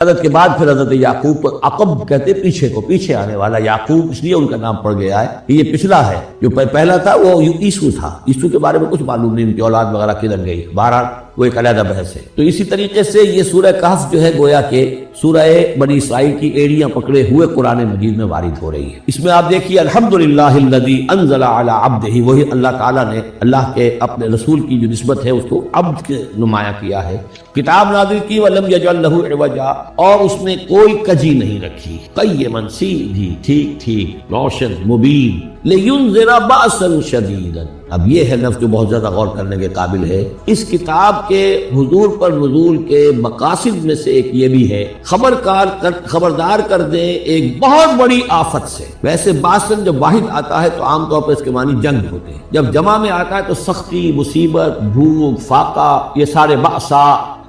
حضرت کے بعد پھر حضرت یعقوب پر عقب کہتے پیچھے کو، پیچھے آنے والا یعقوب اس لیے ان کا نام پڑ گیا ہے کہ یہ پچھلا ہے. جو پہلا تھا وہ عیسو تھا. عیسو کے بارے میں کچھ معلوم نہیں، ان کی اولاد وغیرہ کدھر گئی، بہرحال وہ ایک علیحدہ بحث ہے. تو اسی طریقے سے یہ سورہ کہف جو ہے گویا کہ سورہ بنی اسرائیل کی ایڑیاں پکڑے ہوئے قرآن مجید میں وارد ہو رہی ہے. اس میں آپ دیکھیے الحمدللہ الذی انزل علی عبدہ، وہی اللہ تعالیٰ نے اللہ کے اپنے رسول کی جو نسبت ہے اس کو عبد کے نمایاں کیا ہے. کتاب نازل کی ولم یجعل لہ عوجا، اور اس میں کوئی کجی نہیں رکھی، قیما سیدھی ٹھیک ٹھیک روشن مبین، لینذر بأسا شدیدا. اب یہ ہے لفظ جو بہت زیادہ غور کرنے کے قابل ہے. اس کتاب کے حضور پر نزول کے مقاصد میں سے ایک یہ بھی ہے خبردار کر دیں ایک بہت بڑی آفت سے. ویسے باسن جب واحد آتا ہے تو عام طور پر اس کے معنی جنگ ہوتے ہیں، جب جمع میں آتا ہے تو سختی، مصیبت، بھوک، فاقہ، یہ سارے بأسا.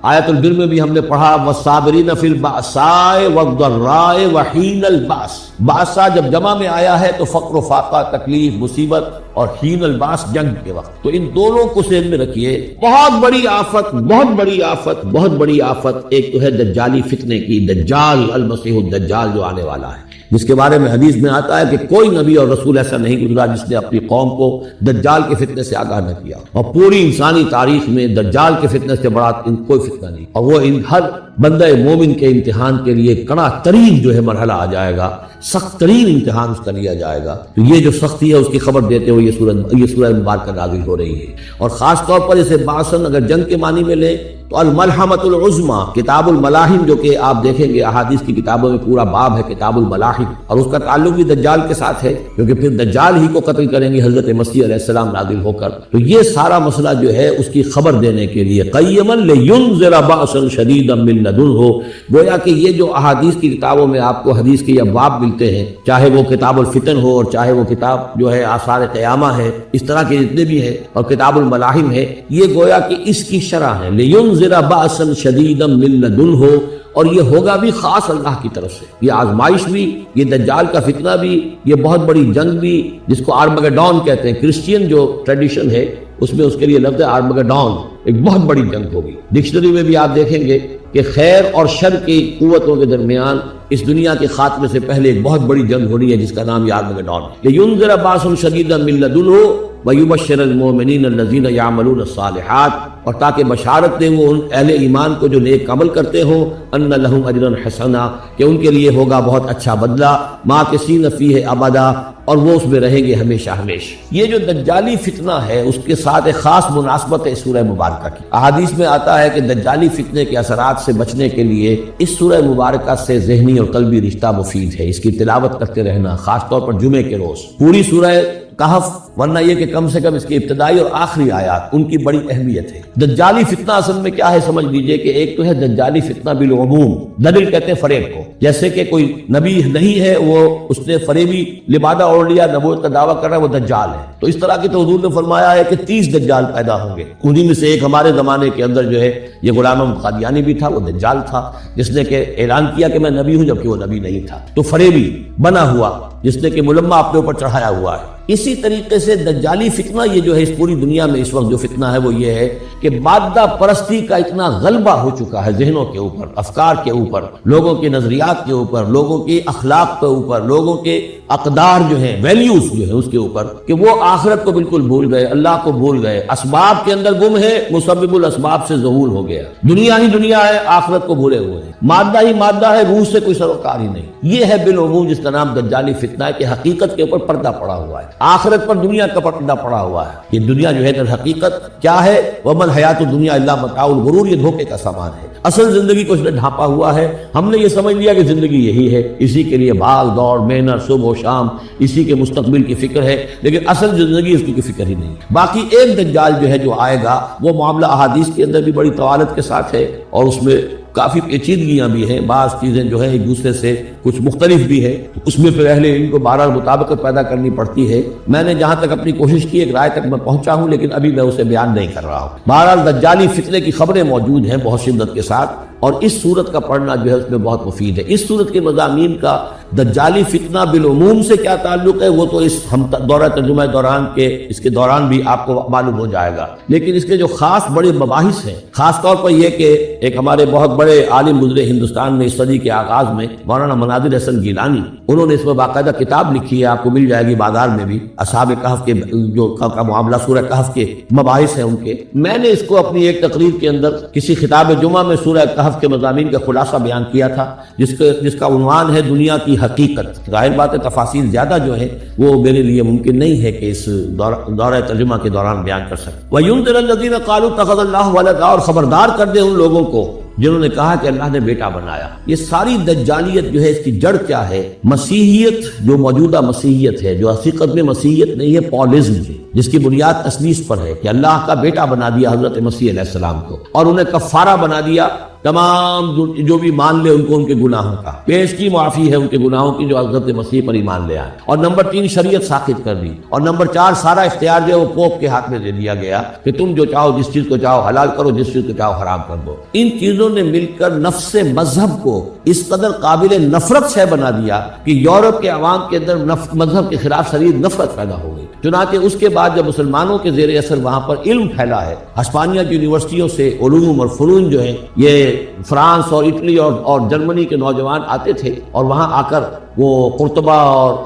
آیت البر میں بھی ہم نے پڑھا والصابرین فی البأساء والضراء وحین البأس. بأسا جب جمع میں آیا ہے تو فقر و فاقہ، تکلیف، مصیبت، اور حین الباس جنگ کے وقت. تو ان دونوں کو ذہن میں رکھیے. بہت بڑی آفت، بہت بڑی آفت، بہت بڑی آفت. ایک تو ہے دجالی فتنے کی، دجال المسیح الدجال جو آنے والا ہے، جس کے بارے میں حدیث میں آتا ہے کہ کوئی نبی اور رسول ایسا نہیں گزرا جس نے اپنی قوم کو دجال کے فتنے سے آگاہ نہ کیا. اور پوری انسانی تاریخ میں دجال کے فتنے سے بڑا کوئی فتنہ نہیں. اور وہ ہر بندہ مومن کے امتحان کے لیے کڑا ترین جو ہے مرحلہ آ جائے گا، سخت ترین امتحان اس کا لیا جائے گا. تو یہ جو سختی ہے اس کی خبر دیتے ہوئے یہ سورہ مبارکہ نازل ہو رہی ہے. اور خاص طور پر اسے باسن اگر جنگ کے معنی میں لیں تو الملحمۃ العظمی، کتاب الملاحم جو کہ آپ دیکھیں گے احادیث کی کتابوں میں پورا باب ہے کتاب الملاحم، اور اس کا تعلق بھی دجال کے ساتھ ہے کیونکہ پھر دجال ہی کو قتل کریں گے حضرت مسیح علیہ السلام نازل ہو کر. تو یہ سارا مسئلہ جو ہے اس کی خبر دینے کے لیے قیما لینذر بأسا شدیدا من لدنہ. گویا کہ یہ جو احادیث کی کتابوں میں آپ کو حدیث کے ابواب ملتے ہیں، چاہے وہ کتاب الفتن ہو اور چاہے وہ کتاب جو ہے آثار قیامہ ہے، اس طرح کے جتنے بھی ہیں، اور کتاب الملاحم ہے، یہ گویا کہ اس کی شرح ہے. لینذر بأسا شدیدا من لدنہ، اور یہ ہوگا بھی خاص اللہ کی طرف سے. یہ آزمائش بھی، یہ دجال کا فتنہ بھی، یہ بہت بڑی جنگ بھی جس کو آرمگڈون کہتے ہیں. کرسچین جو ٹریڈیشن ہے اس میں اس کے لیے لفظ ہے آرمگڈون، ایک بہت بڑی جنگ ہوگی. ڈکشنری میں بھی آپ دیکھیں گے کہ خیر اور شر کی قوتوں کے درمیان اس دنیا کے خاتمے سے پہلے ایک بہت بڑی جنگ ہو رہی ہے جس کا نام آرمگڈون ہے. لینذر بأسا شدیدا من لدنہ وَيُبَشِّرَ الْمُؤْمِنِينَ الَّذِينَ يَعْمَلُونَ الصَّالِحَاتِ، اور تاکہ بشارت دیں وہ ان اہل ایمان کو جو نیک عمل کرتے ہوں، أَنَّ لَهُمْ أَجْرًا حَسَنًا، کہ ان کے لیے ہوگا بہت اچھا بدلہ، مَاكِثِينَ فِيهِ أَبَدًا، اور وہ اس میں رہیں گے ہمیشہ ہمیشہ. یہ جو دجالی فتنہ ہے اس کے ساتھ ایک خاص مناسبت ہے سورہ مبارکہ کی. احادیث میں آتا ہے کہ دجالی فتنے کے اثرات سے بچنے کے لیے اس سورہ مبارکہ سے ذہنی اور قلبی رشتہ مفید ہے. اس کی تلاوت کرتے رہنا، خاص طور پر جمعے کے روز پوری سورہ کہف، ورنہ یہ کہ کم سے کم اس کی ابتدائی اور آخری آیات ان کی بڑی اہمیت ہے. دجالی فتنہ اصل میں کیا ہے سمجھ لیجئے کہ ایک تو ہے دجالی فتنہ بالعموم، دجل کہتے ہیں فریب کو. جیسے کہ کوئی نبی نہیں ہے، وہ اس نے فریبی لبادہ اوڑھ لیا، نبوت کا دعویٰ کر رہا ہے، وہ دجال ہے. تو اس طرح کی تو حضور نے فرمایا ہے کہ 30 دجال پیدا ہوں گے. انہی میں سے ایک ہمارے زمانے کے اندر جو ہے یہ غلام احمد قادیانی بھی تھا، وہ دجال تھا جس نے کہ اعلان کیا کہ میں نبی ہوں جبکہ وہ نبی نہیں تھا. تو فریبی بنا ہوا جس نے کہ ملمہ اپنے اوپر چڑھایا ہوا ہے. اسی طریقے سے دجالی فتنہ یہ جو ہے اس پوری دنیا میں اس وقت جو فتنہ ہے وہ یہ ہے کہ مادہ پرستی کا اتنا غلبہ ہو چکا ہے ذہنوں کے اوپر، افکار کے اوپر، لوگوں کے نظریات کے اوپر، لوگوں کے اخلاق کے اوپر، لوگوں کے اقدار جو ہیں، ویلیوز جو ہیں اس کے اوپر، کہ وہ آخرت کو بالکل بھول گئے، اللہ کو بھول گئے، اسباب کے اندر گم ہے، مسبب الاسباب سے ظہور ہو گیا. دنیا ہی دنیا ہے، آخرت کو بھولے ہوئے ہیں. مادہ ہی مادہ ہے، روح سے کوئی سروکار ہی نہیں. یہ ہے بالعموم جس کا نام دجالی فتنہ ہے کہ حقیقت کے اوپر پردہ پڑا ہوا ہے، آخرت پر دنیا کا پردہ پڑا ہوا ہے. یہ دنیا جو ہے در حقیقت کیا ہے؟ وَمَا الْحَيَاةُ الدُّنْيَا إِلَّا مَتَاعُ الْغُرُورِ، یہ دھوکے کا سامان ہے. اصل زندگی کو اس نے ڈھانپا ہوا ہے. ہم نے یہ سمجھ لیا کہ زندگی یہی ہے، اسی کے لیے بھاگ دوڑ، محنت، صبح و شام، اسی کے مستقبل کی فکر ہے، لیکن اصل زندگی اس کی فکر ہی نہیں. باقی ایک دجال جو ہے جو آئے گا وہ معاملہ احادیث کے اندر بھی بڑی طوالت کے ساتھ ہے اور اس میں کافی پیچیدگیاں بھی ہیں، بعض چیزیں جو ہے ایک دوسرے سے کچھ مختلف بھی ہے، اس میں پھر اہل علم کو بہرحال مطابقت پیدا کرنی پڑتی ہے. میں نے جہاں تک اپنی کوشش کی ایک رائے تک میں پہنچا ہوں، لیکن ابھی میں اسے بیان نہیں کر رہا ہوں. بہرحال دجالی فتنے کی خبریں موجود ہیں بہت شدت کے ساتھ، اور اس صورت کا پڑھنا جو ہے اس میں بہت مفید ہے. اس صورت کے مضامین کا دجالی فتنہ بالعموم سے کیا تعلق ہے وہ تو اس ہم دورہ ترجمہ دوران کے اس کے دوران بھی آپ کو معلوم ہو جائے گا، لیکن اس کے جو خاص بڑے مباحث ہیں، خاص طور پر یہ کہ ایک ہمارے بہت بڑے عالم گزرے ہندوستان میں اس صدی کے آغاز میں، مولانا مناظر حسن گیلانی، انہوں نے اس میں باقاعدہ کتاب لکھی ہے، آپ کو مل جائے گی بازار میں بھی، اصحاب کہف کے جو کا معاملہ سورہ کہف کے مباحث ہیں ان کے۔ میں نے اس کو اپنی ایک تقریر کے اندر کسی خطاب جمعہ میں سورہ کہف کے مضامین کا خلاصہ بیان کیا تھا، جس کا عنوان ہے دنیا کی حقیقت۔ ظاہر بات ہے تفاصیل زیادہ جو ہے وہ میرے لیے ممکن نہیں ہے کہ اس دورہ ترجمہ کے دوران بیان کر سکیں۔ وَيُنذِرَ الَّذِينَ قَالُوا اتَّخَذَ اللَّهُ وَلَدًا، اور خبردار کر دے ان لوگوں کو جنہوں نے کہا کہ اللہ نے بیٹا بنایا۔ یہ ساری دجالیت جو ہے اس کی جڑ کیا ہے؟ مسیحیت، جو موجودہ مسیحیت ہے، جو حقیقت میں مسیحیت نہیں ہے، پالزم ہے، جس کی بنیاد تثلیث پر ہے کہ اللہ کا بیٹا بنا دیا حضرت مسیح علیہ السلام کو، اور انہیں کفارہ بنا دیا تمام جو بھی مان لے ان کو ان کے گناہوں کا، پیش کی معافی ہے ان کے گناہوں کی جو حضرت مسیح پر ایمان لے آئے۔ اور نمبر 3 شریعت ساخت کر دی، اور نمبر 4 سارا اختیار جو ہے وہ پوپ کے ہاتھ میں دے دیا گیا کہ تم جو چاہو جس چیز کو چاہو حلال کرو، جس چیز کو چاہو حرام کر دو۔ ان چیزوں نے مل کر نفس مذہب کو اس قدر قابل نفرت سے بنا دیا کہ یورپ کے عوام کے اندر مذہب کے خلاف شدید نفرت پیدا ہو گئی۔ چنانچہ اس کے بعد جب مسلمانوں کے زیر اثر وہاں پر علم پھیلا ہے، ہسپانیہ کی یونیورسٹیوں سے علوم اور فنون جو ہیں، یہ فرانس اور اٹلی اور جرمنی کے نوجوان آتے تھے اور وہاں آ کر وہ قرطبہ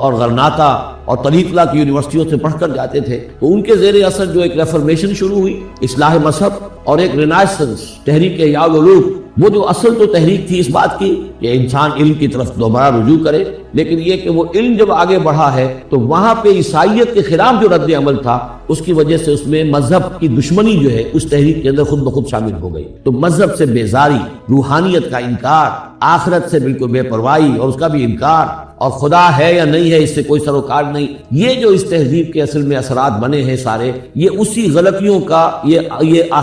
اور غرناطہ اور طریقلہ کی یونیورسٹیوں سے پڑھ کر جاتے تھے، تو ان کے زیر اثر جو ایک ریفرمیشن شروع ہوئی، اصلاح مذہب، اور ایک رینائسنس، تحریک احیاء العلوم۔ وہ جو اصل تو تحریک تھی اس بات کی کہ انسان علم کی طرف دوبارہ رجوع کرے، لیکن یہ کہ وہ علم جب آگے بڑھا ہے تو وہاں پہ عیسائیت کے خلاف جو رد عمل تھا اس کی وجہ سے اس میں مذہب کی دشمنی جو ہے اس تحریک کے اندر خود بخود شامل ہو گئی۔ تو مذہب سے بیزاری، روحانیت کا انکار، آخرت سے بالکل بے پرواہی اور اس کا بھی انکار، اور خدا ہے یا نہیں ہے اس سے کوئی سروکار نہیں، یہ جو اس تہذیب کے اصل میں اثرات بنے ہیں سارے، یہ اسی غلطیوں کا یہ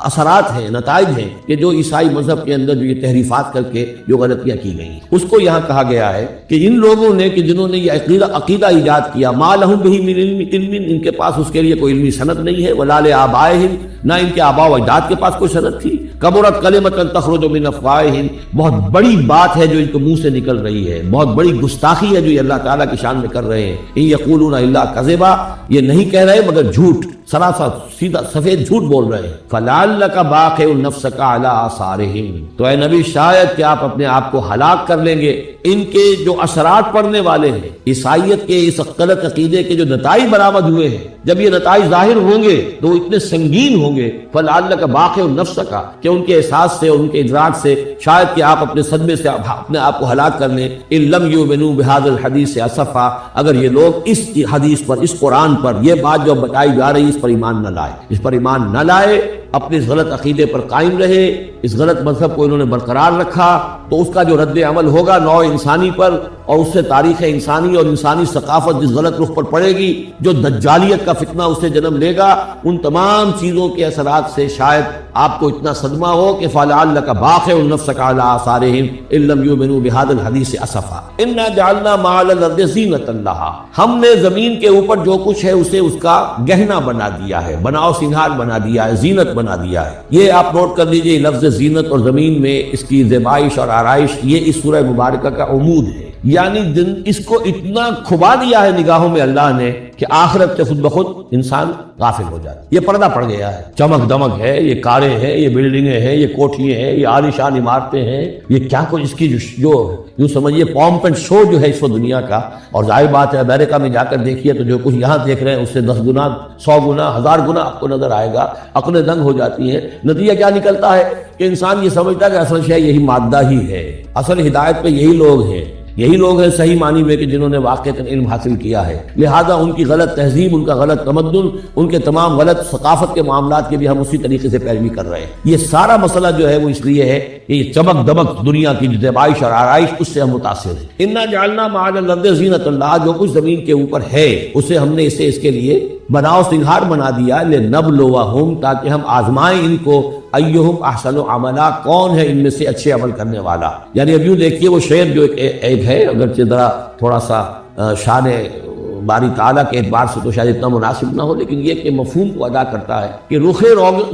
اثرات ہیں، نتائج ہیں کہ جو عیسائی مذہب کے اندر جو یہ تحریفات کر کے جو غلطیاں کی گئی، اس کو یہاں کہا گیا ہے کہ ان لوگوں نے کہ جنہوں نے یہ عقیدہ ایجاد کیا، ما لہم بہ من علم، ان کے پاس اس کے لیے کوئی علمی سند نہیں ہے، ولا لآبائہم، نہ ان کے آباء و اجداد کے پاس کوئی سند تھی، کبرت کلمۃ تخرج من افواہہم، بہت بڑی بات ہے جو ان کے منہ سے نکل رہی ہے، بہت بڑی گستاخی ہے جو یہ اللہ تعالیٰ کی شان میں کر رہے ہیں۔ ان یقولون الا کذبا، یہ نہیں کہہ رہے مگر جھوٹ، سراسر سیدھا سفید جھوٹ بول رہے ہیں۔ فلعلک باخع نفسک علی آثارہم، تو اے نبی شاید کہ آپ اپنے آپ کو ہلاک کر لیں گے ان کے جو اثرات پڑنے والے ہیں، عیسائیت کے اس غلط عقیدے کے جو نتائج برآمد ہوئے ہیں، جب یہ نتائج ظاہر ہوں گے تو وہ اتنے سنگین ہوں گے، فلعلک باخع نفسک، کہ ان کے احساس سے، ان کے ادراک سے شاید کہ آپ اپنے صدمے سے اپنے آپ کو ہلاک کر لیں۔ ان لم یؤمنوا بہذا الحدیث اسفا، اگر یہ لوگ اس حدیث پر، اس قرآن پر، یہ بات جو بتائی جا رہی اس پر ایمان نہ لائے، اس پر ایمان نہ لائے، اپنے اس غلط عقیدے پر قائم رہے، اس غلط مذہب کو انہوں نے برقرار رکھا، تو اس کا جو رد عمل ہوگا نوع انسانی پر، اور اس سے تاریخ انسانی اور انسانی ثقافت جس غلط رخ پر پڑے گی، جو دجالیت کا فتنہ اس سے جنم لے گا، ان تمام چیزوں کے اثرات سے شاید آپ کو اتنا صدمہ ہو کہ فلعلک باخع نفسک علی آثارہم ان لم یؤمنوا بہذا الحدیث اسفا انا جعلنا ما علی الارض زینۃ لہا، ہم نے زمین کے اوپر جو کچھ ہے اسے اس کا گہنا بنا دیا ہے، بناؤ سنگھار بنا دیا ہے، زینت بنا دیا ہے۔ یہ آپ نوٹ کر لیجئے، لفظ زینت اور زمین میں اس کی زیبائش اور آرائش، یہ اس سورہ مبارکہ کا عمود ہے، یعنی اس کو اتنا کھبا دیا ہے نگاہوں میں اللہ نے کہ آخرت سے خود بخود انسان غافل ہو جاتا ہے۔ یہ پردہ پڑ گیا ہے، چمک دمک ہے، یہ کاریں ہیں، یہ بلڈنگیں ہیں، یہ کوٹھیاں ہیں، یہ عالیشان عمارتیں ہیں، یہ کیا کچھ اس کی جو یوں سمجھیے پومپ اینڈ شو جو ہے اس وقت دنیا کا، اور ظاہر بات ہے امریکہ میں جا کر دیکھیے تو جو کچھ یہاں دیکھ رہے ہیں اس سے 10 گنا، 100 گنا، 1000 گنا آپ کو نظر آئے گا، عقلیں دنگ ہو جاتی ہیں۔ نتیجہ کیا نکلتا ہے کہ انسان یہ سمجھتا ہے کہ اصل شے یہی مادہ ہی ہے، اصل ہدایت پہ یہی لوگ ہیں، یہی لوگ ہیں صحیح معنی میں کہ جنہوں نے واقعتاً علم حاصل کیا ہے، لہذا ان کی غلط تہذیب، ان کا غلط تمدن، ان کے تمام غلط ثقافت کے معاملات کے بھی ہم اسی طریقے سے پیروی کر رہے ہیں۔ یہ سارا مسئلہ جو ہے وہ اس لیے ہے کہ یہ چمک دمک دنیا کی زیبائش اور آرائش، اس سے ہم متاثر ہیں۔ انا جعلنا ما علی الارض زینۃ لہا، جو کچھ زمین کے اوپر ہے اسے ہم نے اسے اس کے لیے بناؤ سنگھار بنا دیا، لنبلوہم، تاکہ ہم آزمائیں ان کو، ایہم احسن عملا، کون ہے ان میں سے اچھے عمل کرنے والا۔ یعنی اب یوں دیکھیے وہ شعر جو ایک ہے، اگرچہ ذرا تھوڑا سا شان باری تعالیٰ کے اعتبار سے تو شاید اتنا مناسب نہ ہو، لیکن یہ کہ مفہوم کو ادا کرتا ہے کہ رخ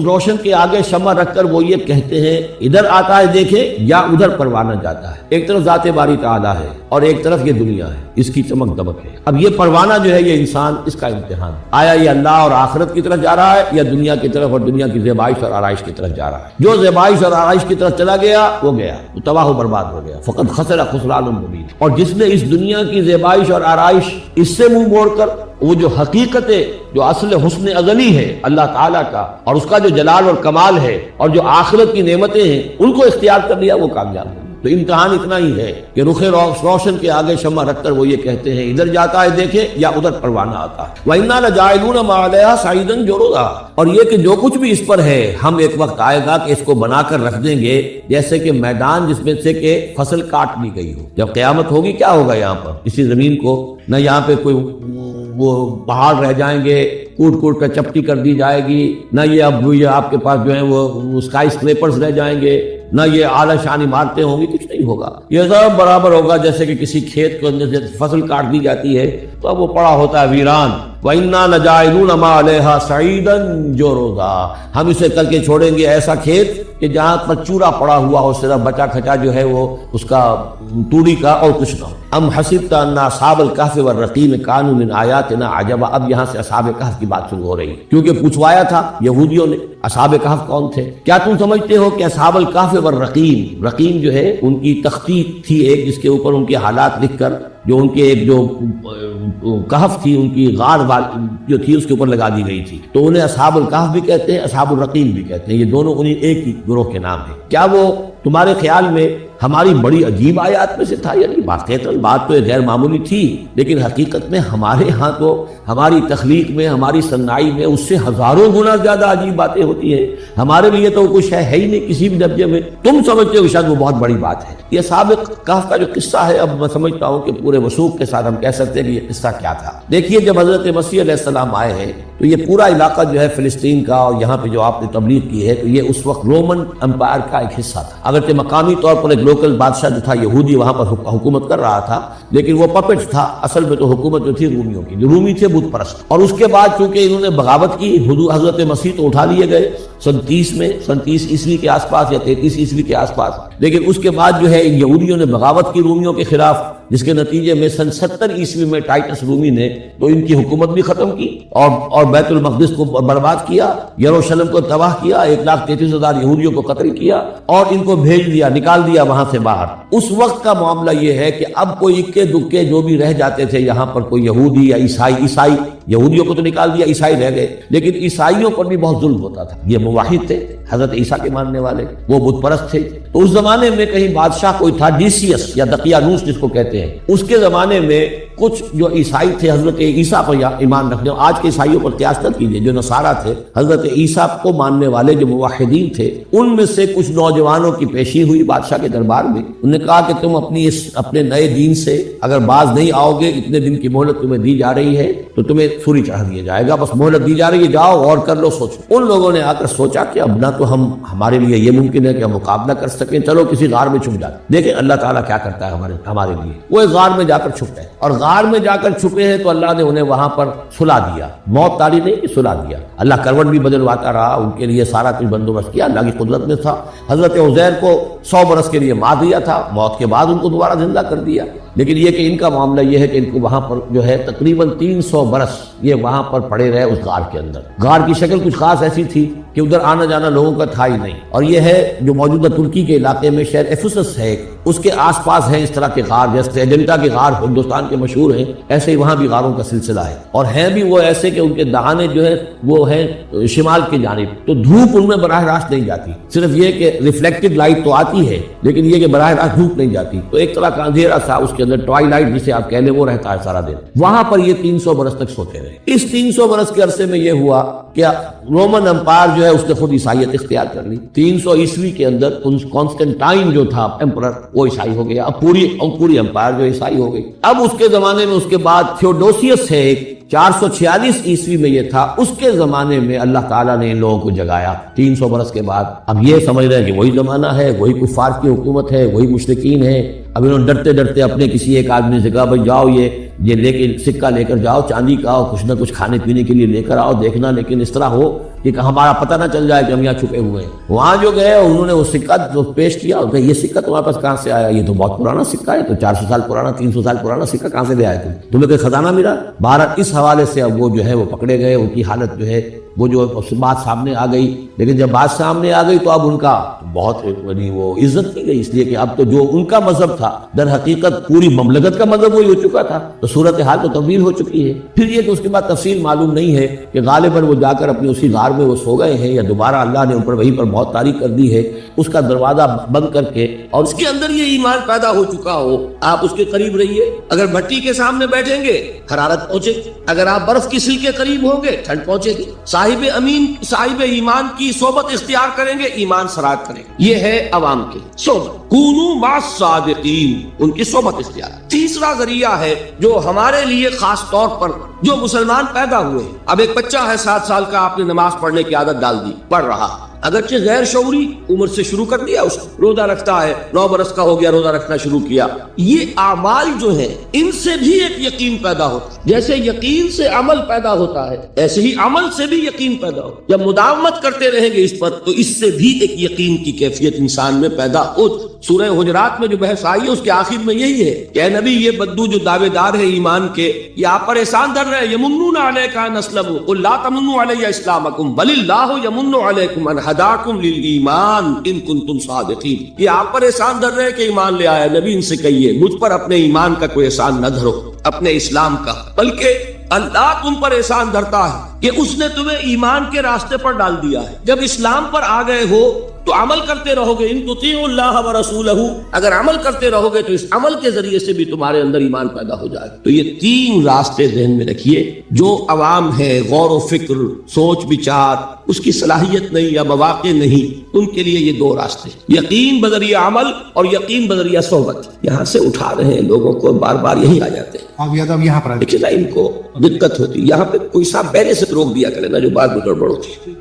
روشن کے آگے شمع رکھ کر وہ یہ کہتے ہیں ادھر آتا ہے دیکھے یا ادھر پروانہ جاتا ہے۔ ایک طرف ذات باری تعالیٰ ہے اور ایک طرف یہ دنیا ہے، اس کی چمک دمک ہے۔ اب یہ پروانہ جو ہے یہ انسان، اس کا امتحان، آیا یہ اللہ اور آخرت کی طرف جا رہا ہے یا دنیا کی طرف اور دنیا کی زیبائش اور آرائش کی طرف جا رہا ہے؟ جو زیبائش اور آرائش کی طرف چلا گیا وہ گیا، وہ تباہ و برباد ہو گیا، فقط خسر خسران مبین۔ اور جس نے اس دنیا کی زیبائش اور آرائش اس سے منہ موڑ کر وہ جو حقیقت ہے، جو اصل حسن ازلی ہے اللہ تعالیٰ کا اور اس کا جو جلال اور کمال ہے اور جو آخرت کی نعمتیں ہیں، ان کو اختیار کر لیا، وہ کامیاب ہو۔ تو امتحان اتنا ہی ہے کہ رخ روشن کے آگے شمع رکھ کر وہ یہ کہتے ہیں ادھر جاتا ہے دیکھے یا ادھر پروانہ آتا ہے۔ وَإِنَّا لَجَاعِلُونَ مَا عَلَيْهَا صَعِيدًا جُرُزًا، اور یہ کہ جو کچھ بھی اس پر ہے ہم ایک وقت آئے گا کہ اس کو بنا کر رکھ دیں گے جیسے کہ میدان جس میں سے کہ فصل کاٹ لی گئی ہو۔ جب قیامت ہوگی کیا ہوگا یہاں پر؟ اسی زمین کو نہ یہاں پہ کوئی وہ پہاڑ رہ جائیں گے، کوٹ کوٹ کر چپٹی کر دی جائے گی، نہ یہ اب یہ آپ کے پاس جو ہیں وہ اسکائی اسکریپرز رہ جائیں گے، نہ یہ اعلیٰ شان عمارتیں ہوں گی، کچھ نہیں ہوگا۔ یہ سب برابر ہوگا جیسے کہ کسی کھیت کو اندر سے فصل کاٹ دی جاتی ہے تو اب وہ پڑا ہوتا ہے ویران۔ وَإِنَّا لَجَاعِلُونَ مَا عَلَيْهَا صَعِيدًا جُرُزًا، ہم اسے کر کے چھوڑیں گے ایسا کھیت کہ جہاں پر چورا پڑا ہوا ہو، صرف بچا کھچا جو ہے وہ اس کا توڑی کا اور کچھ نہ ہو۔ ام حسبت ان اصحاب الکہف والرقیم کانوا من آیاتنا عجبا، اب یہاں سے اصحاب کہف کی بات شروع ہو رہی ہے، کیونکہ پوچھوایا تھا یہودیوں نے اصحاب کہف کون تھے۔ کیا تم سمجھتے ہو کہ اصحاب الکہف والرقیم، رقیم جو ہے ان کی تخطیط تھی ایک جس کے اوپر ان کے حالات لکھ کر، جو ان کے ایک جو کہف تھی ان کی غار جو تھی اس کے اوپر لگا دی گئی تھی، تو انہیں اصحاب الکہف بھی کہتے ہیں، اصحاب الرقیم بھی کہتے ہیں، یہ دونوں انہیں ایک ہی گروہ کے نام ہیں۔ کیا وہ تمہارے خیال میں ہماری بڑی عجیب آیات میں سے تھا؟ یعنی واقعتاً بات تو غیر معمولی تھی، لیکن حقیقت میں ہمارے ہاں تو ہماری تخلیق میں، ہماری صنائی میں اس سے ہزاروں گنا زیادہ عجیب باتیں ہوتی ہیں۔ ہمارے لیے تو کچھ ہے ہی نہیں کسی بھی درجے میں، تم سمجھتے ہو شاید وہ بہت بڑی بات ہے۔ یہ سابق کہف کا جو قصہ ہے، اب میں سمجھتا ہوں کہ پورے وثوق کے ساتھ ہم کہہ سکتے ہیں کہ یہ قصہ کیا تھا۔ دیکھیے جب حضرت مسیح علیہ السلام آئے ہیں تو یہ پورا علاقہ جو ہے فلسطین کا اور یہاں پہ جو آپ نے تبلیغ کی ہے، تو یہ اس وقت رومن امپائر کا ایک حصہ تھا۔ اگرچہ مقامی طور پر ایک لوکل بادشاہ جو تھا یہودی وہاں پر حکومت کر رہا تھا، لیکن وہ پپٹ تھا، اصل میں تو حکومت جو تھی رومیوں کی، جو رومی تھے بت پرست۔ اور اس کے بعد چونکہ انہوں نے بغاوت کی، حضرت مسیح تو اٹھا لیے گئے سن 30 عیسوی کے آس پاس یا 33 عیسوی کے آس پاس، لیکن اس کے بعد جو ہے ان یہودیوں نے بغاوت کی رومیوں کے خلاف، جس کے نتیجے میں سن 70 عیسوی میں ٹائٹس رومی نے تو ان کی حکومت بھی ختم کی اور بیت المقدس کو برباد کیا، یروشلم کو تباہ کیا، 1,33,000 یہودیوں کو قتل کیا اور ان کو بھیج دیا، نکال دیا وہاں سے باہر۔ اس وقت کا معاملہ یہ ہے کہ اب کوئی اکے دکے جو بھی رہ جاتے تھے یہاں پر، کوئی یہودی یا عیسائی، یہودیوں کو تو نکال دیا، عیسائی رہ گئے، لیکن عیسائیوں پر بھی بہت ظلم ہوتا تھا۔ یہ موحد تھے، حضرت عیسیٰ کے ماننے والے، وہ بت پرست تھے۔ تو اس زمانے میں کہیں بادشاہ کوئی تھا ڈیسیس یا دقیانوس جس کو کہتے ہیں، اس کے زمانے میں کچھ جو عیسائی تھے حضرت عیسیٰ پر ایمان رکھنے، آج کے عیسائیوں پر قیاس نہ کیجیے، جو نصارہ تھے حضرت عیسیٰ کو ماننے والے جو موحدین تھے، ان میں سے کچھ نوجوانوں کی پیشی ہوئی بادشاہ کے دربار میں۔ انہوں نے کہا کہ تم اپنے نئے دین سے اگر باز نہیں آؤ گے، اتنے دن کی مہلت تمہیں دی جا رہی ہے تو تمہیں سوری چڑھا دیا جائے گا، بس مہلت دی جا رہی ہے، جاؤ اور کر لو، سوچو۔ ان لوگوں نے آ کر سوچا کہ اب نہ تو ہمارے لیے یہ ممکن ہے کہ ہم مقابلہ کر سکیں، چلو کسی غار میں چھپ جاتے، دیکھیں اللہ تعالیٰ کیا کرتا ہے ہمارے لیے۔ وہ ایک غار میں جا کر چھپ گئے، اور غار میں جا کر چھپے ہیں تو اللہ نے انہیں وہاں پر سلا دیا، موت تاری نہیں کہ سلا دیا۔ اللہ کروٹ بھی بدلواتا رہا، ان کے لیے سارا کچھ بندوبست کیا، اللہ کی قدرت میں تھا۔ حضرت عزیر کو 100 برس کے لیے مار دیا تھا، موت کے بعد ان کو دوبارہ زندہ کر دیا۔ لیکن یہ کہ ان کا معاملہ یہ ہے کہ ان کو وہاں پر جو ہے تقریباً 300 برس یہ وہاں پر پڑے رہے اس غار کے اندر۔ غار کی شکل کچھ خاص ایسی تھی کہ ادھر آنا جانا لوگوں کا تھا ہی نہیں، اور یہ ہے جو موجودہ ترکی کے علاقے میں شہر ایفسس ہے، اس کے آس پاس ہیں اس طرح کے غار، جیسے ایجنٹا کے غار ہندوستان کے مشہور ہیں، ایسے ہی وہاں بھی غاروں کا سلسلہ ہے، اور ہیں بھی وہ ایسے کہ ان کے دہانے جو ہے وہ ہیں شمال کی جانب، تو دھوپ ان میں براہ راست نہیں جاتی، صرف یہ کہ ریفلیکٹڈ لائٹ تو آتی ہے لیکن یہ کہ براہ راست دھوپ نہیں جاتی، تو ایک طرح کا اندھیرا سا اس کے اندر، ٹوائی لائٹ جسے آپ کہہ لیں، وہ رہتا ہے سارا دن۔ وہاں پر یہ 300 برس تک سوتے رہے۔ اس 300 برس کے عرصے میں یہ ہوا کہ رومن امپائر جو ہے اس نے خود عیسائیت اختیار کر لی۔ 300 عیسوی کے اندر کانسٹنٹائن جو تھا ایمپرر، وہ عیسائی ہو گیا، اب پوری امپائر جو عیسائی ہو گئی۔ اب اس کے زمانے میں اس کے بعد تھیوڈوسیس ہے ایک، 446 عیسوی میں یہ تھا، اس کے زمانے میں اللہ تعالیٰ نے ان لوگوں کو جگایا 300 برس کے بعد۔ اب یہ سمجھ رہے ہیں کہ وہی زمانہ ہے، وہی کفار کی حکومت ہے، وہی مشرکین ہے، اب انہوں نے ڈرتے ڈرتے اپنے کسی ایک آدمی سے کہا بھائی جاؤ یہ لے کے سکہ لے کر جاؤ چاندی کا، اور کچھ نہ کچھ کھانے پینے کے لیے لے کر آؤ، دیکھنا لیکن اس طرح ہو کہ ہمارا پتہ نہ چل جائے کہ ہم یہاں چھپے ہوئے ہیں۔ وہاں جو گئے انہوں نے وہ سکہ جو پیش کیا، اور کہا یہ سکہ تمہارے پاس کہاں سے آیا؟ یہ تو بہت پرانا سکہ ہے، تو 400 سال پرانا 300 سال پرانا سکہ کہاں سے لے آئے تمہیں کوئی خزانہ ملا؟ بہرحال اس حوالے سے اب وہ جو ہے وہ پکڑے گئے، ان کی حالت جو ہے وہ جو بات سامنے آ گئی، لیکن جب بات سامنے آ گئی تو اب ان کا بہت بڑی وہ عزت کی گئی، اس لیے کہ اب تو جو ان کا مذہب تھا در حقیقت پوری مملکت کا مذہب وہی ہو چکا تھا، تو صورتحال تو تبدیل ہو چکی ہے۔ پھر یہ کہ اس کے بعد تفصیل معلوم نہیں ہے کہ غالباً وہ جا کر اپنی اسی غار میں وہ سو گئے ہیں، یا دوبارہ اللہ نے ان پر وہیں پر بہت تاریخ کر دی ہے، اس کا دروازہ بند کر کے، اور اس کے اندر یہ ایمان پیدا ہو چکا ہو، آپ اس کے قریب رہیے۔ اگر بھٹی کے سامنے بیٹھیں گے حرارت پہنچے گی، اگر آپ برف کی سل کے قریب ہوں گے ٹھنڈ پہنچے گی، صاحب ایمان کی صحبت اختیار کریں گے ایمان سرات کریں گے۔ یہ ہے عوام کی صحبت، کونوا مع الصادقین، ان کی صحبت اختیار۔ تیسرا ذریعہ ہے جو ہمارے لیے خاص طور پر جو مسلمان پیدا ہوئے ہیں، اب ایک بچہ ہے 7 سال کا، آپ نے نماز پڑھنے کی عادت ڈال دی، پڑھ رہا، اگرچہ غیر شعوری عمر سے شروع کر دیا، اس روزہ رکھتا ہے، 9 برس کا ہو گیا روزہ رکھنا شروع کیا۔ یہ اعمال جو ہیں ان سے بھی ایک یقین پیدا ہوتا ہے، جیسے یقین سے عمل پیدا ہوتا ہے ایسے ہی عمل سے بھی یقین پیدا ہوتا ہے۔ جب مداومت کرتے رہیں گے اس پر تو اس سے بھی ایک یقین کی کیفیت انسان میں پیدا ہو۔ سورہ حجرات میں جو بحث آئی ہے اس کے آخر میں یہی ہے کہ اے نبی یہ بدو جو دعوے دار ہے ایمان کے، یہ آپ پر احسان در رہے، یمنون علیک ان اسلموا قل لا تمنوا علی اسلامکم بل اللہ یمن علیکم ان ہداکم للایمان ان کنتم صادقین۔ یہ آپ پر احسان در رہے کہ ایمان لے آیا، نبی ان سے کہیے مجھ پر اپنے ایمان کا کوئی احسان نہ دھرو، اپنے اسلام کا، بلکہ اللہ تم پر احسان دھرتا ہے کہ اس نے تمہیں ایمان کے راستے پر ڈال دیا ہے۔ جب اسلام پر آ گئے ہو تو عمل کرتے رہو گے، ان تطیعوا اللہ ورسولہ، اگر عمل کرتے رہو گے تو اس عمل کے ذریعے سے بھی تمہارے اندر ایمان پیدا ہو جائے گا۔ تو یہ 3 راستے ذہن میں رکھیے۔ جو عوام ہے غور و فکر، سوچ بچار، اس کی صلاحیت نہیں یا مواقع نہیں، ان کے لیے یہ 2 راستے، یقین بذریعہ عمل اور یقین بذریعہ صحبت۔ یہاں سے اٹھا رہے ہیں لوگوں کو، بار بار یہی آ جاتے ہیں، اب یہاں پر لیکن ان کو دقت ہوتی، یہاں پہ کوئی صاحب پہلے سے روک دیا کرے نا جو بعد میں گڑبڑ ہوتی۔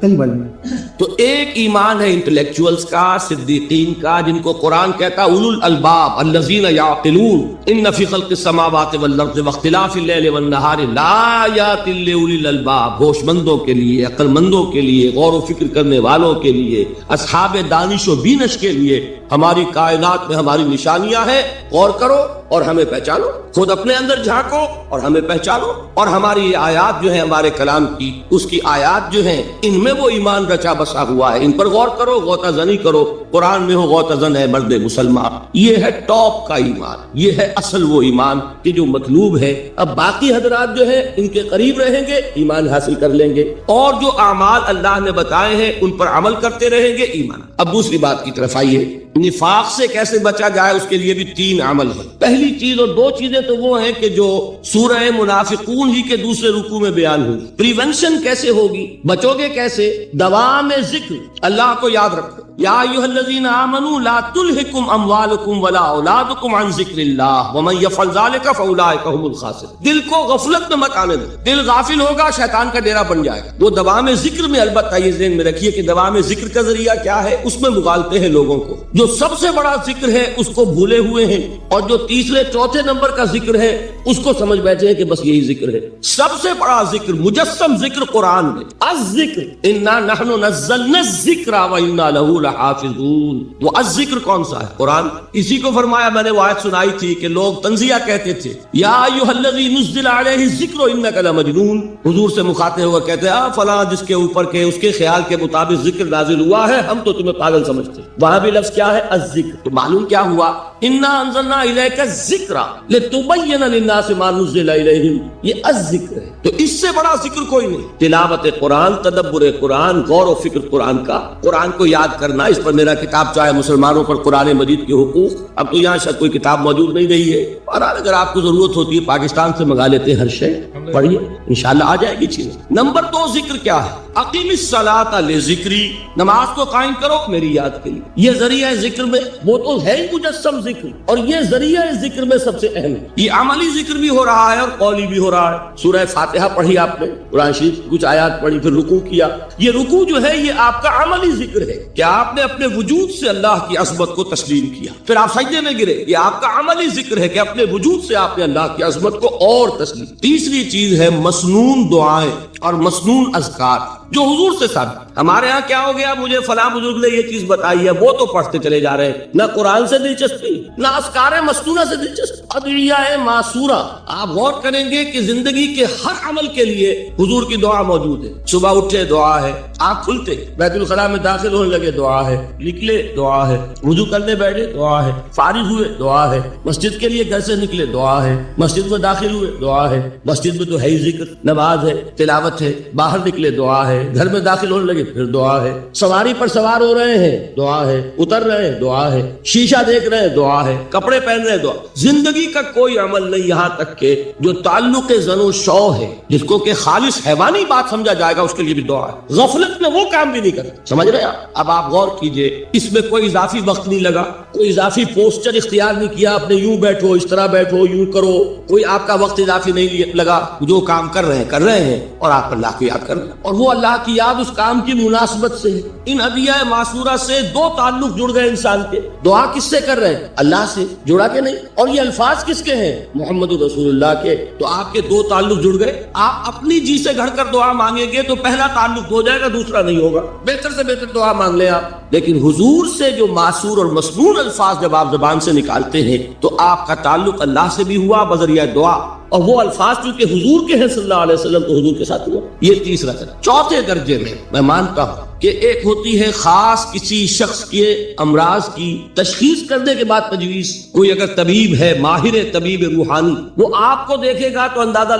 تو ایک ایمان ہے انٹلیکچوئلز کا، صدیقین کا، جن کو قرآن کہتا اولو الالباب الذین یعقلون ان فی خلق السماوات والارض واختلاف اللیل والنہار لآیات لأولی الالباب، ہوش مندوں کے لیے، عقل مندوں کے لیے، غور و فکر کرنے والوں کے لیے، اصحاب دانش و بینش کے لیے ہماری کائنات میں ہماری نشانیاں ہیں، غور کرو اور ہمیں پہچانو، خود اپنے اندر جھانکو اور ہمیں پہچانو، اور ہماری یہ آیات جو ہیں ہمارے کلام کی، اس کی آیات جو ہیں ان میں وہ ایمان رچا بسا ہوا ہے، ان پر غور کرو، غوطہ زنی کرو۔ قرآن میں ہو غوطہ زن ہے مرد مسلمان، یہ ہے ٹاپ کا ایمان، یہ ہے اصل وہ ایمان کہ جو مطلوب ہے۔ اب باقی حضرات جو ہیں ان کے قریب رہیں گے ایمان حاصل کر لیں گے، اور جو اعمال اللہ نے بتائے ہیں ان پر عمل کرتے رہیں گے ایمان۔ اب دوسری بات کی طرف آئیے، نفاق سے کیسے بچا جائے، اس کے لیے بھی 3 عمل ہیں۔ پہلی چیز اور 2 چیزیں تو وہ ہیں کہ جو سورہ منافقون ہی کے دوسرے رکوع میں بیان ہوئی۔ پریونشن کیسے ہوگی، بچو گے کیسے؟ دوام ذکر، اللہ کو یاد رکھو، یا ایھا الذین آمنوا لا تلہکم اموالکم ولا اولادکم عن ذکر اللہ ومن یفعل ذلک فاولئک هم الخاسرون۔ دل کو غفلت میں مت آنے دو، دل غافل ہوگا شیطان کا ڈیرا بن جائے گا۔ وہ دوام ذکر میں، البتہ یہ ذہن میں رکھیے کہ دوام ذکر کا ذریعہ کیا ہے، اس میں مغالتے ہیں لوگوں کو۔ جو سب سے بڑا ذکر ہے اس کو بھولے ہوئے ہیں، اور جو تیسرے چوتھے نمبر کا ذکر ہے اس کو سمجھ بیٹھے ہیں کہ بس یہی ذکر ہے۔ سب سے بڑا ذکر، مجسم ذکر قرآن میں، الذکر انا نحن نزلنا الذکر وانا لہ لحافظون۔ وہ الذکر کون سا ہے؟ قرآن۔ اسی کو فرمایا، میں نے وہ آیت سنائی تھی کہ لوگ تنزیہ کہتے تھے، یا ایھا الذی نزل علیہ الذکر انک لمجنون، حضور سے مخاطب ہوا کہتے ہیں فلاں جس کے اوپر کے اس کے خیال کے مطابق ذکر نازل ہوا ہے، ہم تو تمہیں پاگل سمجھتے ہیں۔ وہاں بھی لفظ کیا ہے؟ الذکر۔ تو معلوم کیا ہوا؟ انا انزلنا الیک الذکر لتبین للناس ما نزل الیہم، یہ الذکر ہے۔ تو اس سے بڑا ذکر کوئی نہیں۔ تلاوت قرآن، تدبر قرآن، غور و فکر قرآن کا، قرآن کو یاد کرنا۔ اس پر میرا کتاب چاہے مسلمانوں پر قرآن مجید کے حقوق، اب تو یہاں شاید کوئی کتاب موجود نہیں رہی ہے، اور اگر آپ کو ضرورت ہوتی ہے پاکستان سے منگا لیتے ہیں ہر شے، پڑھیے انشاءاللہ آ جائے گی چیز۔ نمبر 2 ذکر کیا ہے؟ اقیم الصلاۃ لذکری، نماز کو قائم کرو میری یاد کے لیے۔ یہ ذریعہ ذکر میں وہ تو ہے ہی مجسم ذکر، اور یہ ذریعہ ذکر میں سب سے اہم ہے۔ یہ عملی ذکر بھی ہو رہا ہے اور قولی بھی ہو رہا ہے۔ سورہ فاتحہ پڑھی آپ نے، قرآن شریف کچھ آیات پڑھی، پھر رکوع کیا۔ یہ رکوع جو ہے یہ آپ کا عملی ذکر ہے کہ آپ نے اپنے وجود سے اللہ کی عظمت کو تسلیم کیا، پھر آپ سجدے میں گرے۔ یہ آپ کا عملی ذکر ہے کہ اپنے وجود سے آپ نے اللہ کی عظمت کو اور تسلیم۔ تیسری چیز ہے مسنون دعائیں اور مسنون اذکار جو حضور سے ثابت۔ ہمارے ہاں کیا ہو گیا، مجھے فلاں بزرگ نے یہ چیز بتائی ہے، وہ تو پڑھتے چلے جا رہے ہیں، نہ قرآن سے دلچسپی نہ اذکار مسنونہ سے دلچسپی، ادعیہ معصورہ۔ آپ غور کریں گے کہ زندگی کے ہر عمل کے لیے حضور کی دعا موجود ہے۔ صبح اٹھے دعا ہے، آنکھ کھلتے بیت الخلاء میں داخل ہونے لگے دعا ہے، نکلے دعا ہے، وضو کرنے بیٹھے دعا ہے، فارغ ہوئے دعا ہے، مسجد کے لیے گھر سے نکلے دعا ہے، مسجد میں داخل ہوئے دعا ہے، مسجد میں تو ہے ہی ذکر، نماز ہے، تلاوت ہے، باہر نکلے دعا ہے، گھر میں داخل ہونے لگے پھر دعا ہے، سواری پر سوار ہو رہے ہیں دعا ہے، اتر رہے ہیں دعا ہے، شیشہ دیکھ رہے ہیں دعا ہے، کپڑے پہن رہے ہیں دعا۔ زندگی کا کوئی عمل نہیں یہاں تک کہ جو تعلق زن و شو ہے، جس کو کہ خالص حیوانی بات سمجھا جائے گا، اس کے لیے بھی دعا ہے۔ غفلت میں وہ کام بھی نہیں کرتا، سمجھ رہے ہیں؟ اب آپ غور کیجئے، اس میں کوئی اضافی وقت نہیں لگا، کوئی اضافی پوسچر اختیار نہیں کیا، آپ نے یوں بیٹھو، اس طرح بیٹھو، یوں کرو، کوئی آپ کا وقت اضافی نہیں لگا، جو کام کر رہے ہیں اور آپ اللہ کو یاد کر رہے ہیں، اور وہ اللہ کی یاد اس کام کی مناسبت سے ہے۔ ان ادعیہ معصورہ سے 2 تعلق جڑ گئے انسان کے۔ دعا کس سے کر رہے ہیں؟ اللہ سے، جڑا کہ نہیں؟ اور یہ الفاظ کس کے ہیں؟ محمد رسول اللہ کے۔ تو آپ کے 2 تعلق جڑ گئے۔ آپ اپنی جی سے گھڑ کر دعا مانگیں گے تو پہلا تعلق ہو جائے گا، دوسرا نہیں ہوگا۔ بہتر سے بہتر دعا مانگ لیں آپ، لیکن حضور سے جو معصور اور مسنون الفاظ جب آپ زبان سے نکالتے ہیں تو آپ کا تعلق اللہ سے بھی ہوا بذریعہ دعا، اور وہ الفاظ چونکہ حضور کے ہیں صلی اللہ علیہ وسلم تو حضور کے ساتھ ہوا۔ یہ تیسرا درجہ۔ چوتھے درجے میں مانتا ہوں کہ ایک ہوتی ہے خاص کسی شخص کے امراض کی تشخیص کرنے کے بعد تجویز۔ کوئی اگر طبیب ہے، ماہر طبیب روحانی، وہ آپ کو دیکھے گا تو اندازہ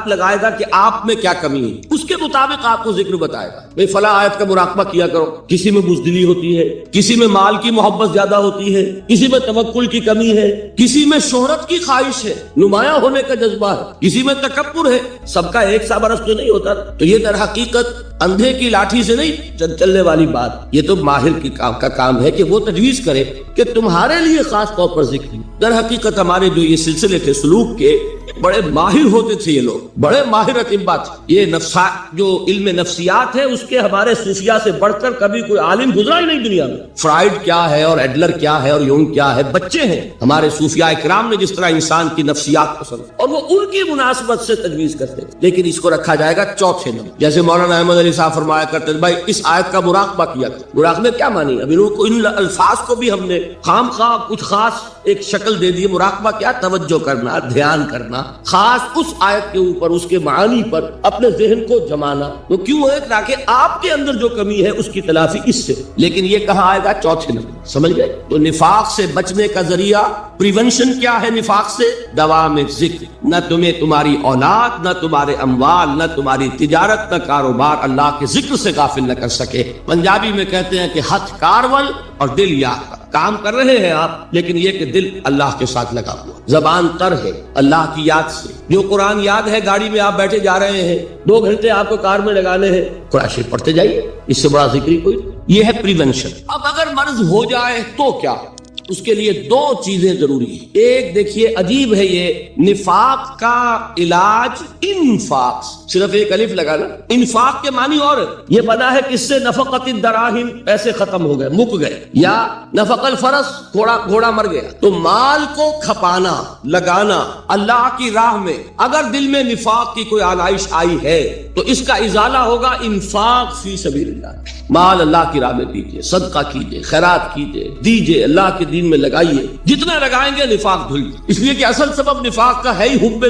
لگائے گا کہ آپ میں کیا کمی ہے، اس کے مطابق آپ کو ذکر بتائے گا، بھئی فلاں آیت کا مراقبہ کیا کرو۔ کسی میں بزدلی ہوتی ہے، کسی میں مال کی محبت زیادہ ہوتی ہے، کسی میں توکل کی کمی ہے، کسی میں شہرت کی خواہش ہے، نمایاں ہونے کا جذبہ ہے، کسی میں تکبر ہے۔ سب کا ایک سا برس تو نہیں ہوتا، تو یہ در حقیقت اندھے کی لاٹھی سے نہیں چلنے والی بات، یہ تو ماہر کا کام ہے کہ وہ تجویز کرے کہ تمہارے لیے خاص طور پر ذکر۔ در حقیقت ہمارے جو یہ سلسلے تھے سلوک کے، بڑے ماہر ہوتے تھے یہ لوگ، بڑے ماہر اطباء تھے۔ یہ جو علم نفسیات ہے اس کے ہمارے صوفیاء سے بڑھ کر کبھی کوئی عالم گزرا ہی نہیں دنیا میں۔ فرائڈ کیا ہے اور ایڈلر کیا ہے اور یونگ کیا ہے، بچے ہیں ہمارے صوفیاء کرام نے جس طرح انسان کی نفسیات پسند اور وہ ان کی مناسبت سے تجویز کرتے تھے۔ لیکن اس کو رکھا جائے گا چوتھے نمبر، جیسے مولانا احمد علی صاحب فرمایا کرتے تھے، بھائی اس آیت کا مراقبہ کیا کرو۔ مراقبے کیا مانی؟ اب ان الفاظ کو بھی ہم نے خام خواہ کچھ خاص ایک شکل دے دی۔ مراقبہ کیا؟ توجہ کرنا، دھیان کرنا، خاص اس آیت کے اوپر، اس کے معانی پر اپنے ذہن کو جمانا۔ تو کیوں ہے؟ تاکہ آپ کے اندر جو کمی ہے اس کی تلافی اس سے۔ لیکن یہ کہاں آئے گا؟ چوتھے نمبر، سمجھ گئے؟ تو نفاق سے بچنے کا ذریعہ، پریونشن کیا ہے نفاق سے؟ دوام ذکر۔ نہ تمہیں تمہاری اولاد، نہ تمہارے اموال، نہ تمہاری تجارت، نہ کاروبار اللہ کے ذکر سے غافل نہ کر سکے۔ پنجابی میں کہتے ہیں کہ ہتھ کارول اور دل یاد۔ کام کر رہے ہیں آپ، لیکن یہ کہ دل اللہ کے ساتھ لگا ہوا، زبان تر ہے اللہ کی یاد سے۔ جو قرآن یاد ہے، گاڑی میں آپ بیٹھے جا رہے ہیں، 2 گھنٹے آپ کو کار میں لگانے ہیں، قرآن شریف پڑھتے جائیے، اس سے بڑا ذکر ہی کوئی۔ یہ ہے پریونشن۔ اب اگر مرض ہو جائے تو کیا؟ اس کے لیے 2 چیزیں ضروری ہیں۔ ایک دیکھیے عجیب ہے، یہ نفاق کا علاج انفاق، صرف ایک الف لگانا۔ انفاق کے معنی اور یہ پتا ہے کس سے؟ نفقت الدراہم، پیسے ختم ہو گئے، مک گئے، یا نفق الفرس، گھوڑا مر گیا۔ تو مال کو کھپانا، لگانا اللہ کی راہ میں، اگر دل میں نفاق کی کوئی آلائش آئی ہے تو اس کا ازالہ ہوگا انفاق فی سبیل اللہ۔ مال اللہ کی راہ میں دیجیے، صدقہ کیجیے، خیرات کیجیے، دیجیے، اللہ کے دین میں لگائیے۔ جتنا لگائیں گے نفاق دھل جائے، اس لیے کہ اصل سبب نفاق کا ہے ہی حب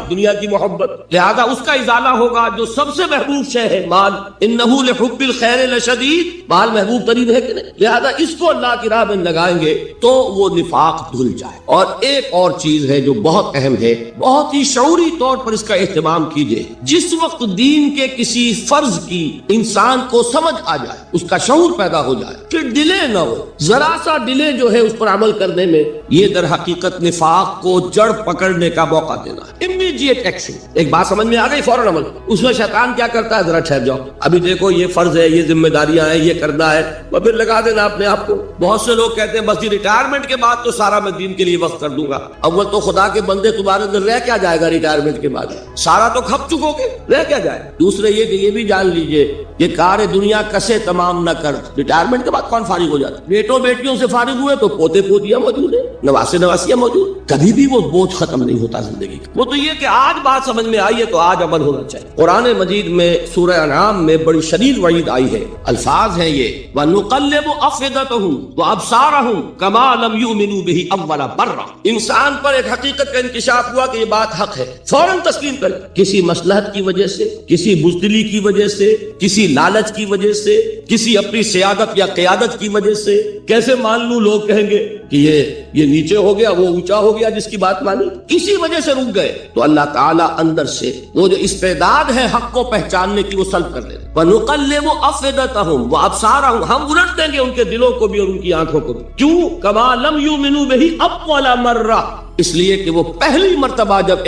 دنیا کی محبت، لہذا اس کا ازالہ ہوگا۔ جو سب سے محبوب شے ہے مال، انہ لحب الخیر لشدید، مال محبوب ترین ہے کہ نہیں، لہذا اس کو اللہ کی راہ میں لگائیں گے تو وہ نفاق دھل جائے۔ اور ایک اور چیز ہے جو بہت اہم ہے، بہت ہی شعوری طور پر اس کا اہتمام کیجیے۔ جس وقت دین کے کسی فرض کی انسان کو سمجھ آ جائے, اس کا شعور پیدا ہو جائے, پھر ڈیلے نہ ہو. ذرا سا ڈیلے جو ہے اس پر عمل کرنے میں, یہ در حقیقت نفاق کو جڑ پکڑنے کا موقع دینا ہے. امیڈیٹ ایکشن, ایک بات سمجھ میں آ گئی, فوراً عمل. اس میں شیطان کیا کرتا ہے, ذرا ٹھہر جاؤ, ابھی دیکھو یہ فرض ہے, یہ ذمہ داریاں ہیں, یہ کرنا ہے, اور پھر لگا دینا اپنے آپ کو. بہت سے لوگ کہتے ہیں بس یہ ریٹائرمنٹ کے بعد تو سارا میں دین کے لیے وقت کر دوں گا. اول تو خدا کے بندے تمہارے اندر رہ کیا جائے گا ریٹائرمنٹ کے بعد, سارا تو کھپ چکو گے, رہ کیا جائے. دوسرے یہ کہ یہ بھی جان لیجئے کہ کار دنیا کسے تمام نہ کر, ریٹائرمنٹ کے بعد کون فارغ ہو جاتا ہے؟ بیٹوں بیٹیوں سے فارغ ہوئے تو پوتے پوتیاں موجود ہیں, نواسے نواسیاں موجود, کبھی بھی وہ بوجھ ختم نہیں ہوتا زندگی کا. وہ تو یہ کہ آج بات سمجھ میں آئی ہے تو آج عمل ہونا چاہیے. قرآن مجید میں سورہ انعام میں بڑی شدید وعید آئی ہے, الفاظ ہیں یہ, وَنُقَلِّبُ أَفْئِدَتَهُمْ وَأَبْصَارَهُمْ كَمَا لَمْ يُؤْمِنُوا بِهِ أَوَّلَ مَرَّةٍ. انسان پر ایک حقیقت کا انکشاف ہوا کہ یہ بات حق ہے, فوراً تسلیم کر, کسی مصلحت کی وجہ سے, کسی بزدلی کی وجہ سے, کسی لالچ کی وجہ سے, کسی اپنی سیادت یا قیادت کی وجہ سے. کیسے مان لوں, لوگ کہیں گے کہ یہ نیچے ہو گیا, وہ اونچا ہو گیا جس کی بات مانی, کسی وجہ سے رک گئے. تو اللہ تعالیٰ اندر سے وہ جو استعداد ہے حق کو پہچاننے کی وہ سلب کر دے. وَنُقَلِّبُ أَفْئِدَتَهُمْ وَأَبْصَارَهُمْ, ہم الٹ دیں گے ان کے دلوں کو بھی اور ان کی آنکھوں کو بھی. کیوں؟ كَمَا لَمْ يُؤْمِنُوا بِهِ أَوَّلَ مَرَّةٍ, اس لیے کہ وہ پہلی مرتبہ جب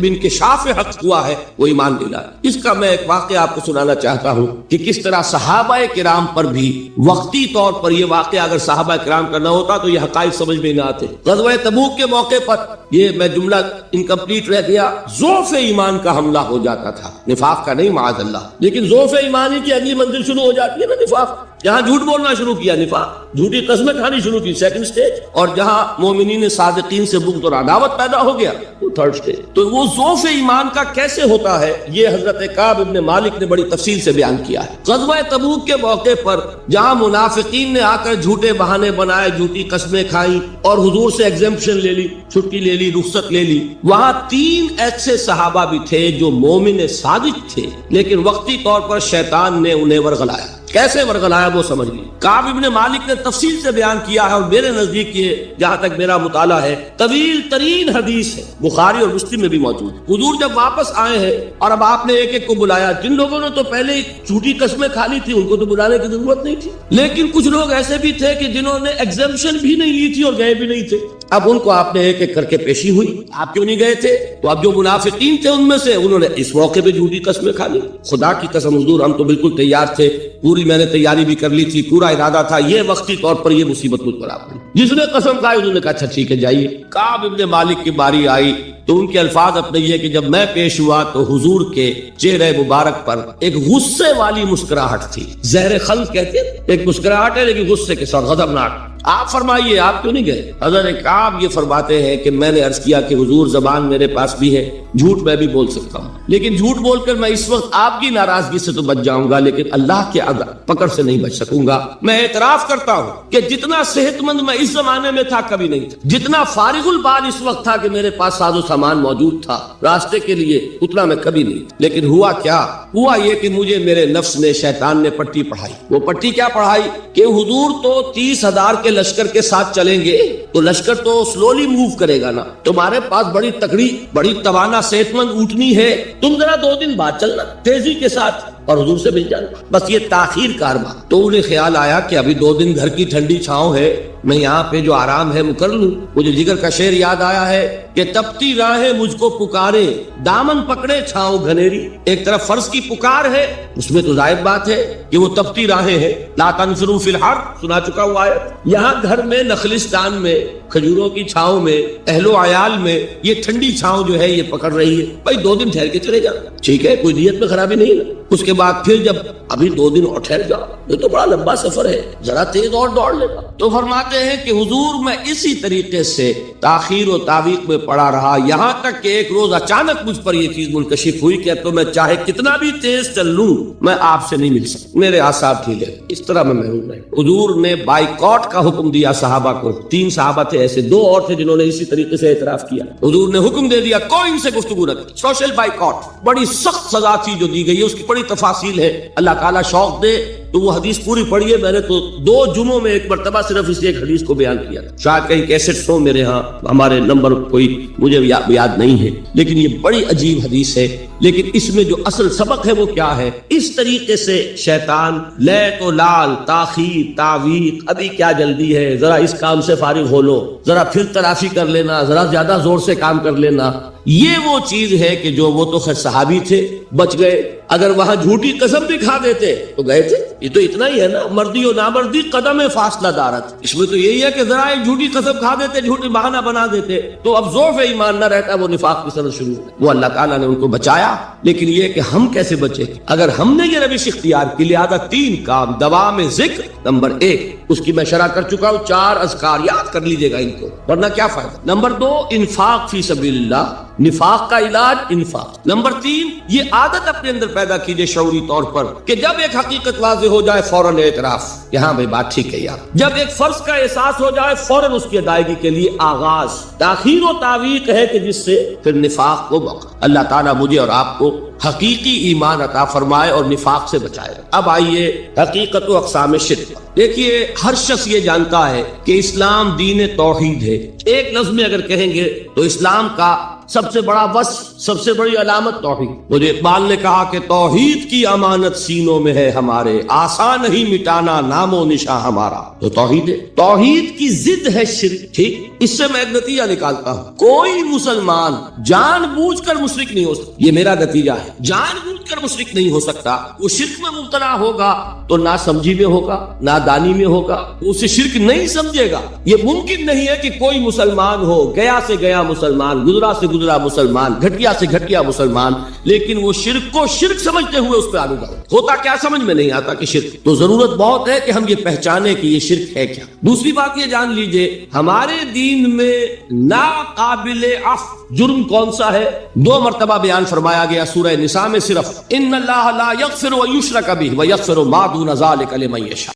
انکشاف حق ہوا ہے وہ ایمان نہیں لایا. اس کا میں ایک واقعہ آپ کو سنانا چاہتا ہوں کہ کس طرح صحابہ کرام پر بھی وقتی طور پر یہ واقعہ اگر صحابہ کرام کا نہ ہوتا تو یہ حقائق سمجھ میں نہ آتے. غزوہ تبوک کے موقع پر یہ میں جملہ انکمپلیٹ رہ گیا, ضعف ایمان کا حملہ ہو جاتا تھا, نفاق کا نہیں معاذ اللہ, لیکن ضعف ایمانی کی اگلی منزل شروع ہو جاتی ہے نا نفاق. جہاں جھوٹ بولنا شروع کیا نفاق, جھوٹی قسمیں کھانی شروع کی سیکنڈ سٹیج, اور جہاں مومنین صادقین سے بغض اور عداوت پیدا ہو گیا وہ تھرڈ سٹیج. تو وہ ضعف ایمان کا کیسے ہوتا ہے یہ حضرت کعب ابن مالک نے بڑی تفصیل سے بیان کیا ہے. غزوہ تبوک کے موقع پر جہاں منافقین نے آ کر جھوٹے بہانے بنائے, جھوٹی قسمیں کھائیں اور حضور سے ایگزمپشن لے لی, چھٹی لے لی, رخصت لے لی, وہاں 3 ایسے صحابہ بھی تھے جو مومن صادق تھے, لیکن وقتی طور پر شیطان نے انہیں ورغلایا. کیسے ورغلایا وہ سمجھ لی. کعب ابن مالک نے تفصیل سے بیان کیا ہے, اور میرے نزدیک یہ جہاں تک میرا مطالعہ ہے طویل ترین حدیث ہے, بخاری اور مسلم میں بھی موجود. حضور جب واپس آئے ہیں اور اب آپ نے ایک ایک کو بلایا, جن لوگوں نے تو پہلے جھوٹی قسمیں کھا لی تھی ان کو تو بلانے کی ضرورت نہیں تھی, لیکن کچھ لوگ ایسے بھی تھے کہ جنہوں نے ایگزمپشن بھی نہیں لی تھی اور گئے بھی نہیں تھے. اب ان کو آپ نے ایک ایک کر کے پیشی ہوئی, آپ کیوں نہیں گئے تھے؟ تو اب جو منافقین تھے ان میں سے انہوں نے اس موقع پہ جھوٹی قسمیں کھا لی. خدا کی قسم حضور ہم تو بالکل تیار تھے, پوری میں نے تیاری بھی کر لی تھی, پورا ارادہ تھا, یہ وقتی طور پر یہ مصیبت مجھ پر آ گئی. جس نے قسم کھائی انہوں نے کہا اچھا ٹھیک ہے جائیے. کعب ابن مالک کی باری آئی تو ان کے الفاظ اپنے یہ کہ جب میں پیش ہوا تو حضور کے چہرے مبارک پر ایک غصے والی مسکراہٹ تھی. زہر خلق کہتے ہیں, ایک مسکراہٹ ہے لیکن غصے کے ساتھ, غضبناک. آپ فرمائیے آپ کیوں نہیں گئے؟ حضرت کعب یہ فرماتے ہیں کہ میں نے عرض کیا کہ حضور زبان میرے پاس بھی ہے, جھوٹ میں بھی بول سکتا ہوں, لیکن جھوٹ بول کر میں اس وقت آپ کی ناراضگی سے تو بچ جاؤں گا لیکن اللہ کے پکڑ سے نہیں بچ سکوں گا. میں اعتراف کرتا ہوں کہ جتنا صحت مند میں اس زمانے میں تھا کبھی نہیں تھا, جتنا فارغ البال اس وقت تھا کہ میرے پاس ساز و سامان موجود تھا راستے کے لیے, اتنا میں کبھی نہیں تھا. لیکن ہوا کیا؟ ہوا یہ کہ مجھے میرے نفس نے, شیطان نے پٹی پڑھائی. وہ پٹی کیا پڑھائی کہ حضور تو 30,000 کے لشکر کے ساتھ چلیں گے تو لشکر تو سلولی موو کرے گا نا, تمہارے پاس بڑی تکڑی بڑی توانا صحت مند اونٹنی ہے, تم ذرا 2 دن بعد چلنا تیزی کے ساتھ اور حضور سے مل جانا, بس یہ تاخیر کارواں. تو انہیں خیال آیا کہ ابھی 2 دن گھر کی ٹھنڈی چھاؤں ہے, میں یہاں پہ جو آرام ہے وہ کر لوں. مجھے جگر کا شعر یاد آیا ہے کہ تپتی راہیں مجھ کو پکارے, دامن پکڑے چھاؤں گھنیری. ایک طرف فرض کی پکار ہے, اس میں تو ظاہر بات ہے کہ وہ تپتی راہیں ہیں, لا تنفروا فی الحر سنا چکا ہوا ہے. یہاں گھر میں نخلستان میں کھجوروں کی چھاؤں میں اہل و عیال میں یہ ٹھنڈی چھاؤں جو ہے یہ پکڑ رہی ہے. بھائی 2 دن ٹھہر کے چلے جاؤ, ٹھیک ہے, کوئی نیت میں خرابی نہیں نا. اس کے بعد پھر جب ابھی 2 دن اور ٹھہر جاؤ, یہ تو بڑا لمبا سفر ہے, ذرا تیز اور دوڑ لینا. تو فرماتے ہیں کہ حضور میں اسی طریقے سے تاخیر و تعویق میں پڑا رہا, یہاں تک کہ ایک روز اچانک مجھ پر یہ چیز منکشف ہوئی کہ تو میں چاہے کتنا بھی تیز چل لوں میں آپ سے نہیں مل سکتا, میرے اعصاب ڈھیلے. اس طرح میں محروم رہا. حضور نے بائیکاٹ کا حکم دیا صحابہ کو. 3 صحابہ تھے ایسے, 2 اور تھے جنہوں نے اسی طریقے سے اعتراف کیا. حضور نے حکم دے دیا کوئی ان سے گفتگو نہ کرے, سوشل بائیکاٹ. بڑی سخت سزا تھی جو دی گئی ہے, اس کی بڑی تفاصیل ہے. اللہ تعالیٰ شوق دے تو وہ حدیث پوری پڑھیے. میں نے تو 2 جمعوں میں ایک مرتبہ صرف اس ایک حدیث کو بیان کیا تھا. شاید کہیں کیسٹس ہوں میرے ہاں, ہمارے نمبر کوئی مجھے یاد نہیں ہے, لیکن یہ بڑی عجیب حدیث ہے. لیکن اس میں جو اصل سبق ہے وہ کیا ہے؟ اس طریقے سے شیطان لیت و لال, تاخیر, تعویق, ابھی کیا جلدی ہے, ذرا اس کام سے فارغ ہو لو, ذرا پھر تلافی کر لینا, ذرا زیادہ زور سے کام کر لینا. یہ وہ چیز ہے کہ جو وہ تو خیر صحابی تھے, بچ گئے. اگر وہاں جھوٹی قسم بھی کھا دیتے تو گئے تھے. یہ تو اتنا ہی ہے نا, مردی و نامردی قدم فاصلہ دارت. اس میں تو یہی ہے کہ ذرا ایک جھوٹی قسم کھا دیتے, جھوٹی بہانہ بنا دیتے تو اب ضعف ایمان نہ رہتا, وہ نفاق کی سنت شروع. وہ اللہ تعالیٰ نے ان کو بچایا. لیکن یہ کہ ہم کیسے بچے؟ اگر ہم نے یہ روش اختیار کی, لہذا 3 کام. دوام ذکر نمبر 1, اس کی میں شرح کر چکا ہوں. 4 اذکار یاد کر لیجئے گا ان کو, ورنہ کیا فائدہ. نمبر 2, انفاق فی سبیل اللہ, نفاق کا علاج انفاق. نمبر 3, یہ عادت اپنے اندر پیدا کیجئے شعوری طور پر کہ جب ایک حقیقت واضح ہو جائے فوراً اعتراف کہ ہاں بھائی بات ٹھیک ہے یار. جب ایک فرض کا احساس ہو جائے فوراً اس کی ادائیگی کے لیے آغاز. تاخیر و تعویق ہے کہ جس سے پھر نفاق کو موقع. اللہ تعالیٰ مجھے اور آپ کو حقیقی ایمان عطا فرمائے اور نفاق سے بچائے. اب آئیے حقیقت و اقسام شرک. دیکھیے, ہر شخص یہ جانتا ہے کہ اسلام دین توحید ہے. ایک لفظ میں اگر کہیں گے تو اسلام کا سب سے بڑا وصف, سب سے بڑی علامت توحید. مجھے اقبال نے کہا کہ توحید کی امانت سینوں میں ہے ہمارے, آسان نہیں مٹانا نام و نشاں ہمارا. تو توحید ہے. توحید کی ضد ہے شرک. ٹھیک, اس سے میں ایک نتیجہ نکالتا ہوں. کوئی مسلمان جان بوجھ کر مشرک نہیں ہو سکتا. یہ میرا نتیجہ ہے. جان بوجھ کر مشرک نہیں ہو سکتا. وہ شرک میں مبتلا ہوگا تو نہ سمجھی میں ہوگا, نہ دانی میں ہوگا, اسے شرک نہیں سمجھے گا. یہ ممکن نہیں ہے کہ کوئی مسلمان ہو, گیا سے گیا مسلمان, گزرا سے گزرا مسلمان, گھٹیا سے گھٹیا مسلمان, لیکن وہ شرک کو شرک سمجھتے ہوئے اس پہ آلودہ ہوتا. کیا سمجھ میں نہیں آتا کہ شرک. تو ضرورت بہت ہے کہ ہم یہ پہچانے کہ یہ شرک ہے کیا. دوسری بات یہ جان لیجئے, ہمارے دین میں ناقابل عفو جرم کون سا ہے؟ 2 مرتبہ بیان فرمایا گیا سورہ نساء میں صرف. ان اللہ لا یغفر و یشرک بہ و یغفر ما دون ذلک لمن یشاء.